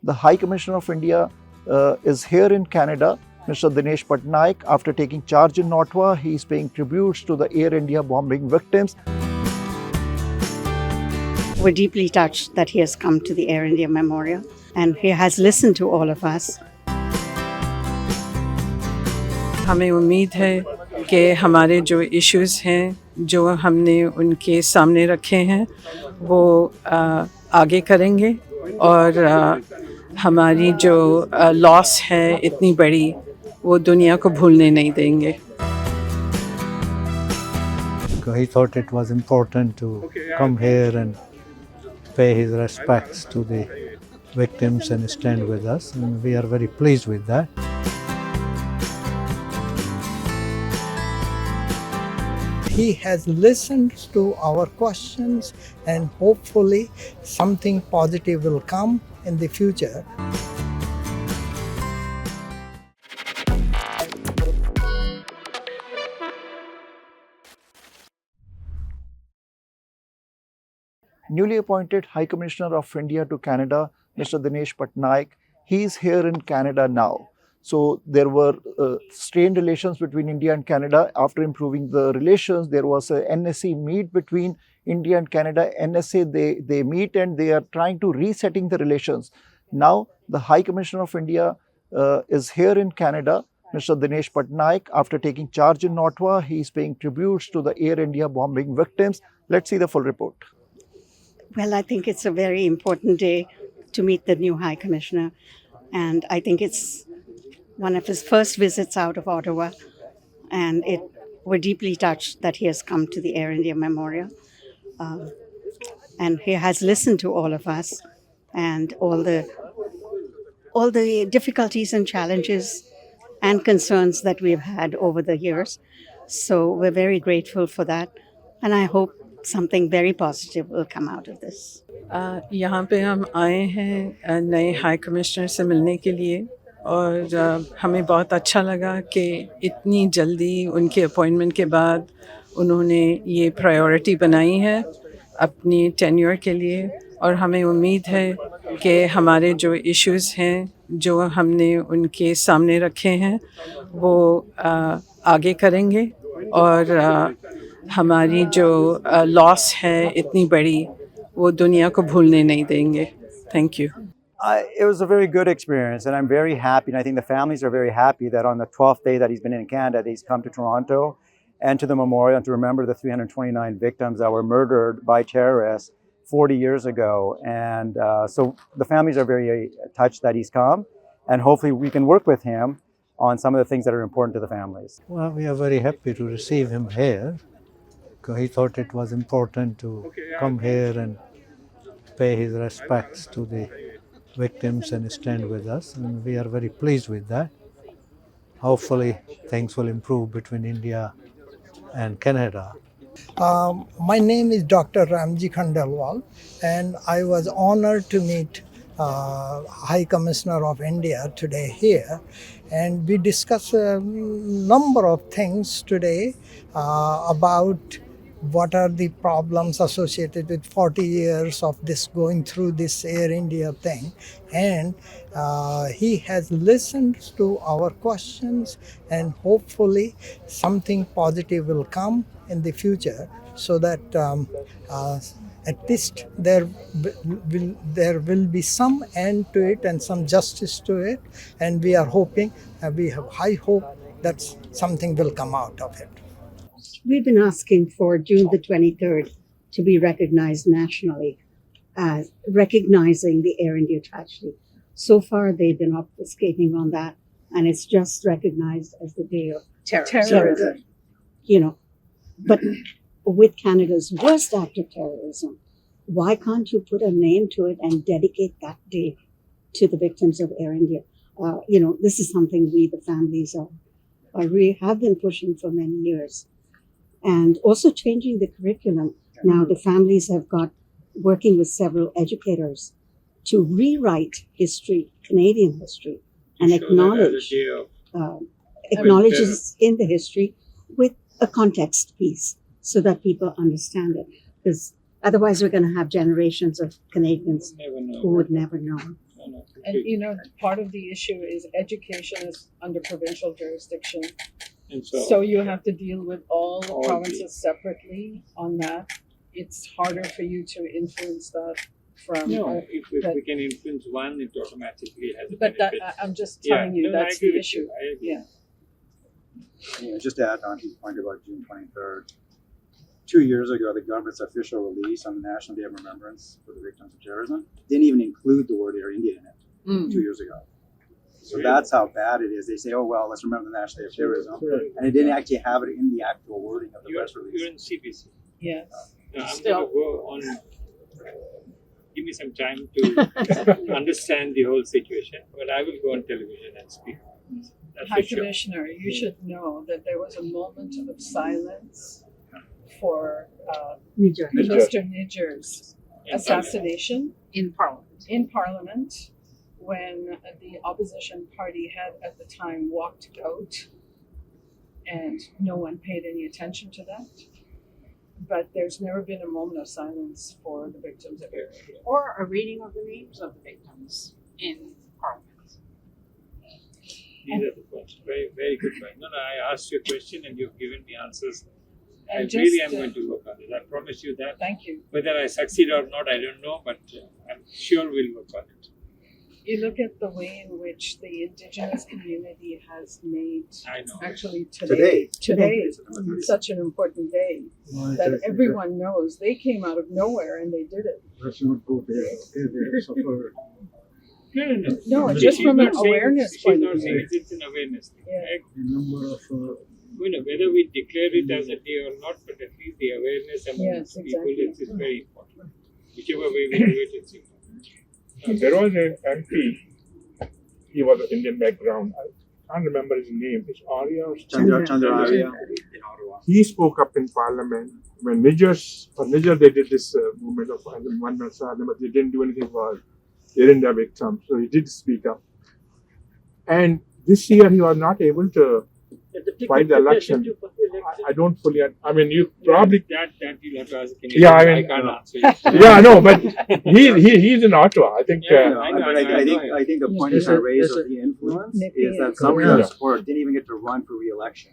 the High Commissioner of India is here in Canada, Mr. Dinesh Patnaik. After taking charge in Ottawa, he is paying tributes to the Air India bombing victims. We're deeply touched that he has come to the Air India Memorial and he has listened to all of us. हमें उम्मीद है कि हमारे जो issues हैं जो हमने उनके सामने रखे हैं वो आगे करेंगे और हमारी जो लॉस है इतनी बड़ी वो दुनिया को भूलने नहीं देंगे. He thought it was important to come here and pay his respects to the victims and stand with us, and we are very pleased with that. He has listened to our questions and hopefully something positive will come in the future. Newly appointed High Commissioner of India to Canada, Mr. Dinesh Patnaik, he is here in Canada now. So there were strained relations between India and Canada. After improving the relations, there was a NSA meet between India and Canada. NSA, they meet and they are trying to resetting the relations. Now the High Commissioner of India is here in Canada, Mr. Dinesh Patnaik. After taking charge in Ottawa, he is paying tributes to the Air India bombing victims. Let's see the full report. Well, I think it's a very important day to meet the new High Commissioner, and I think it's one of his first visits out of Ottawa, and we're deeply touched that he has come to the Air India Memorial, and he has listened to all of us and all the difficulties and challenges and concerns that we've had over the years. So we're very grateful for that, and I hope something very positive will come out of this. यहाँ पे हम आए हैं नए high commissioner से मिलने के लिए और हमें बहुत अच्छा लगा कि इतनी जल्दी उनके अपॉइंटमेंट के बाद उन्होंने ये प्रायोरिटी बनाई है अपनी टेन्योर के लिए और हमें उम्मीद है कि हमारे जो इश्यूज़ हैं जो हमने उनके सामने रखे हैं वो आगे करेंगे और हमारी जो लॉस है इतनी बड़ी वो दुनिया को भूलने नहीं देंगे. Thank you. It was a very good experience, and I'm very happy, and I think the families are very happy that on the 12th day that he's been in Canada, that he's come to Toronto and to the memorial and to remember the 329 victims that were murdered by terrorists 40 years ago. And so the families are very touched that he's come, and hopefully we can work with him on some of the things that are important to the families. Well, we are very happy to receive him here. He thought it was important to come here and pay his respects to the victims and stand with us, and we are very pleased with that. Hopefully things will improve between India and Canada. My name is Dr. Ramji Khandelwal, and I was honored to meet High Commissioner of India today here, and we discussed a number of things today about what are the problems associated with 40 years of this going through this Air India thing. And he has listened to our questions, and hopefully something positive will come in the future so that at least there will be some end to it and some justice to it. And we are hoping, we have high hope that something will come out of it. We've been asking for June the 23rd to be recognized nationally as recognizing the Air India tragedy. So far, they've been obfuscating on that, and it's just recognized as the day of terrorism. You know, but with Canada's worst act of terrorism, why can't you put a name to it and dedicate that day to the victims of Air India? This is something we, the families, have been pushing for many years. And also changing the curriculum. Now the families have got working with several educators to rewrite history, Canadian history, and acknowledges in the history with a context piece so that people understand it. Because otherwise we're going to have generations of Canadians who would never know. no. And part of the issue is education is under provincial jurisdiction. And So you have to deal with all the All provinces separately on that. It's harder for you to influence that from. no, if but- we can influence one, it automatically has a But that, benefit. I'm just Yeah, telling you, no, I that's agree the with issue. you. I agree. Yeah. Just to add on to your point about June 23rd, 2 years ago, the government's official release on the National Day of Remembrance for the victims of terrorism didn't even include the word Air India in it 2 years ago. So Really? that's how bad it is. They say, oh, well, let's remember the National Day of Terrorism. And it didn't actually have it in the actual wording of the You're, press you're release. in CBC. Yes. Now, I'm Still. going to go on. Give me some time to understand the whole situation, but I will go on television and speak. That's High for sure. Commissioner, you should know that there was a moment of silence for Niger. Mr. Niger's In assassination In Parliament. in Parliament when the opposition party had at the time walked out and no one paid any attention to that. But there's never been a moment of silence for the victims of Air India. Or a reading of the names of the victims in Parliament. These are the points. Very, very good point. No, I asked you a question and you've given me answers. I And really just, am going to work on it. I promise you that. Thank you. Whether I succeed or not, I don't know, but I'm sure we'll work on it. You look at the way in which the Indigenous community has made I know. actually today Today. such an important day that everyone knows they came out of nowhere and they did it. Let's not go there. Okay, they suffer. No. No, She's just from not an saying- awareness she's point not of saying view. it's an awareness thing. Yeah. The number of Whether we declare it as a day or not, but at least the awareness among Yes, people exactly. is very important. Whichever way we do it, it's important. There was an MP, he was of Indian background. I can't remember his name. It's Arya or something. Chandra Arya in Ottawa. He spoke up in Parliament when Niger they did this movement of one man silent, but they didn't do anything for Air India victims. So he did speak up. And this year he was not able to fight the election. I don't fully. I mean, you probably. That you'll have to ask. Yeah, I mean, can't answer you. Yeah, no, but he's in Ottawa. I think. Yeah, No, I know, but I know, I know. I think the point is I raised of the influence is that some of Yeah. the support didn't even get to run for re-election.